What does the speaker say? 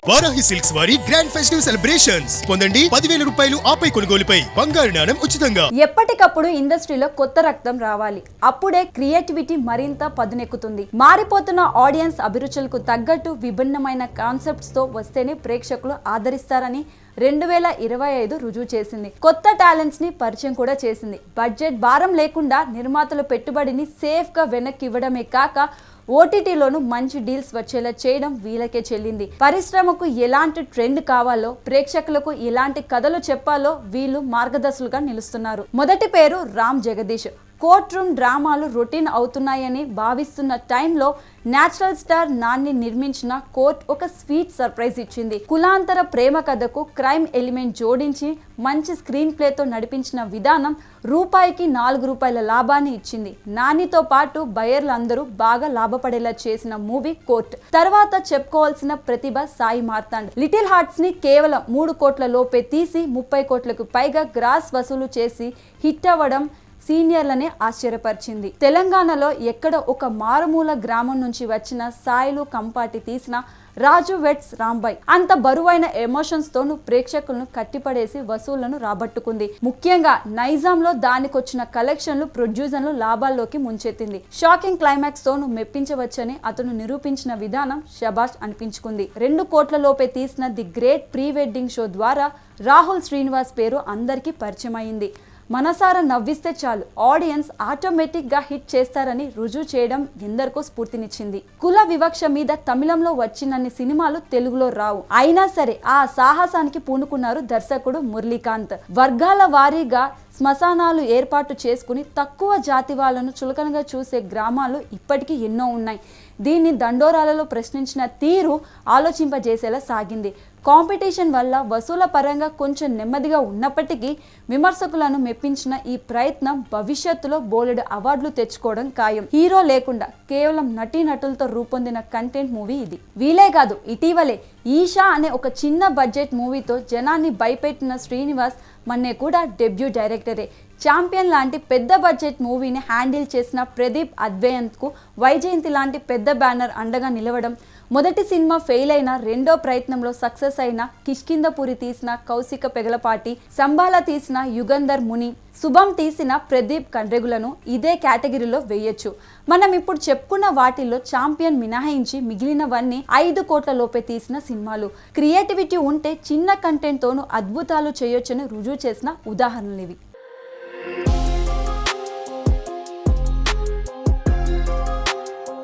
Varahi silks వారి grand festive celebrations పొందండి 10,000 రూపాయలు ఆపై కొనుగోలుపై బంగారు నాణెం ఉచితంగా. ఎప్పటికప్పుడు ఇండస్ట్రీలో కొత్త రక్తం రావాలి. అప్పుడే క్రియేటివిటీ మరింత పదునెక్కుతుంది. మారిపోతున్న ఆడియన్స్ అభిరుచులకు తగ్గట్టు విభిన్నమైన కాన్సెప్ట్స్ తో వస్తేనే ప్రేక్షకులు ఆదరిస్తారని 2025 రుజువు చేసింది. కొత్త టాలెంట్స్ ని పరిచయం కూడా చేసింది. బడ్జెట్ భారం లేకుండా నిర్మాతల పెట్టుబడిని సేఫ్ గా వెనక్కి ఇవ్వడమే కాక ఓటీటీలోనూ మంచి డీల్స్ వచ్చేలా చేయడం వీళ్ళకే చెల్లింది. పరిశ్రమకు ఎలాంటి ట్రెండ్ కావాలో, ప్రేక్షకులకు ఎలాంటి కథలు చెప్పాలో వీళ్ళు మార్గదర్శులుగా నిలుస్తున్నారు. మొదటి పేరు రామ్ జగదీష్. కోర్ట్ రూమ్ డ్రామాలు రొటీన్ అవుతున్నాయని భావిస్తున్న టైంలో నేచురల్ స్టార్ నాన్ని నిర్మించిన కోర్ట్ ఒక స్వీట్ సర్ప్రైజ్ ఇచ్చింది. కులాంతర ప్రేమ కథకు క్రైమ్ ఎలిమెంట్ జోడించి మంచి స్క్రీన్ ప్లేతో నడిపించిన విధానం రూపాయికి 4 రూపాయల లాభాన్ని ఇచ్చింది. నానితో పాటు బయర్లందరూ బాగా లాభపడేలా చేసిన మూవీ కోర్ట్. తర్వాత చెప్పుకోవాల్సిన ప్రతిభ సాయి మార్తాండ్. లిటిల్ హార్ట్స్ ని కేవలం 3 కోట్ల లోపే తీసి 30 కోట్లకు పైగా గ్రాస్ వసూలు చేసి హిట్ అవ్వడం సీనియర్లనే ఆశ్చర్యపరిచింది. తెలంగాణలో ఎక్కడ ఒక మారుమూల గ్రామం నుంచి వచ్చిన సాయిలు కంపాటి తీసిన రాజు వెట్స్ రాంబాయ్ అంత బరువైన ఎమోషన్స్ తోను ప్రేక్షకులను కట్టిపడేసి వసూళ్లను రాబట్టుకుంది. ముఖ్యంగా నైజాంలో దానికొచ్చిన కలెక్షన్లు ప్రొడ్యూసర్లు లాభాల్లోకి ముంచెత్తింది. షాకింగ్ క్లైమాక్స్ తోను మెప్పించవచ్చని అతను నిరూపించిన విధానం శబాష్ అనిపించుకుంది. 2 కోట్ల లోపే తీసిన the great pre wedding show ద్వారా రాహుల్ శ్రీనివాస్ పేరు అందరికీ పరిచయం అయింది. మనసారా నవ్విస్తే చాలు ఆడియన్స్ ఆటోమేటిక్ గా హిట్ చేస్తారని రుజువు చేయడం ఎందరికో స్ఫూర్తినిచ్చింది. కుల వివక్ష మీద తమిళంలో వచ్చినన్ని సినిమాలు తెలుగులో రావు. అయినా సరే ఆ సాహసానికి పూనుకున్నారు దర్శకుడు మురళీకాంత్. వర్గాల వారీగా శ్మశానాలు ఏర్పాటు చేసుకుని తక్కువ జాతి వాళ్ళను చులకనగా చూసే గ్రామాలు ఇప్పటికీ ఎన్నో ఉన్నాయి. దీన్ని దండోరాలలో ప్రశ్నించిన తీరు ఆలోచింపజేసేలా సాగింది. కాంపిటీషన్ వల్ల వసూల పరంగా కొంచెం నెమ్మదిగా ఉన్నప్పటికీ విమర్శకులను మెప్పించిన ఈ ప్రయత్నం భవిష్యత్తులో బోలెడు అవార్డులు తెచ్చుకోవడం ఖాయం. హీరో లేకుండా కేవలం నటీనటులతో రూపొందిన కంటెంట్ మూవీ ఇది. వీలే కాదు, ఇటీవలే ఈషా అనే ఒక చిన్న బడ్జెట్ మూవీతో జనాన్ని భయపెట్టిన శ్రీనివాస్ మన్నే కూడా డెబ్యూ డైరెక్టరే. ఛాంపియన్ లాంటి పెద్ద బడ్జెట్ మూవీని హ్యాండిల్ చేసిన ప్రదీప్ అద్వయంత్కు వైజయంతి లాంటి పెద్ద బ్యానర్ అండగా నిలవడం, మొదటి సినిమా ఫెయిల్ అయిన రెండో ప్రయత్నంలో సక్సెస్ అయిన కిష్కిందపురి తీసిన కౌశిక పెగలపాటి, సంబాల తీసిన యుగంధర్ ముని, శుభం తీసిన ప్రదీప్ కండ్రెగులను ఇదే కేటగిరీలో వేయొచ్చు. మనం ఇప్పుడు చెప్పుకున్న వాటిల్లో ఛాంపియన్ మినహాయించి మిగిలినవన్నీ 5 కోట్ల లోపే తీసిన సినిమాలు. క్రియేటివిటీ ఉంటే చిన్న కంటెంట్ తోనూ అద్భుతాలు చేయొచ్చని రుజువు చేసిన ఉదాహరణలు ఇవి.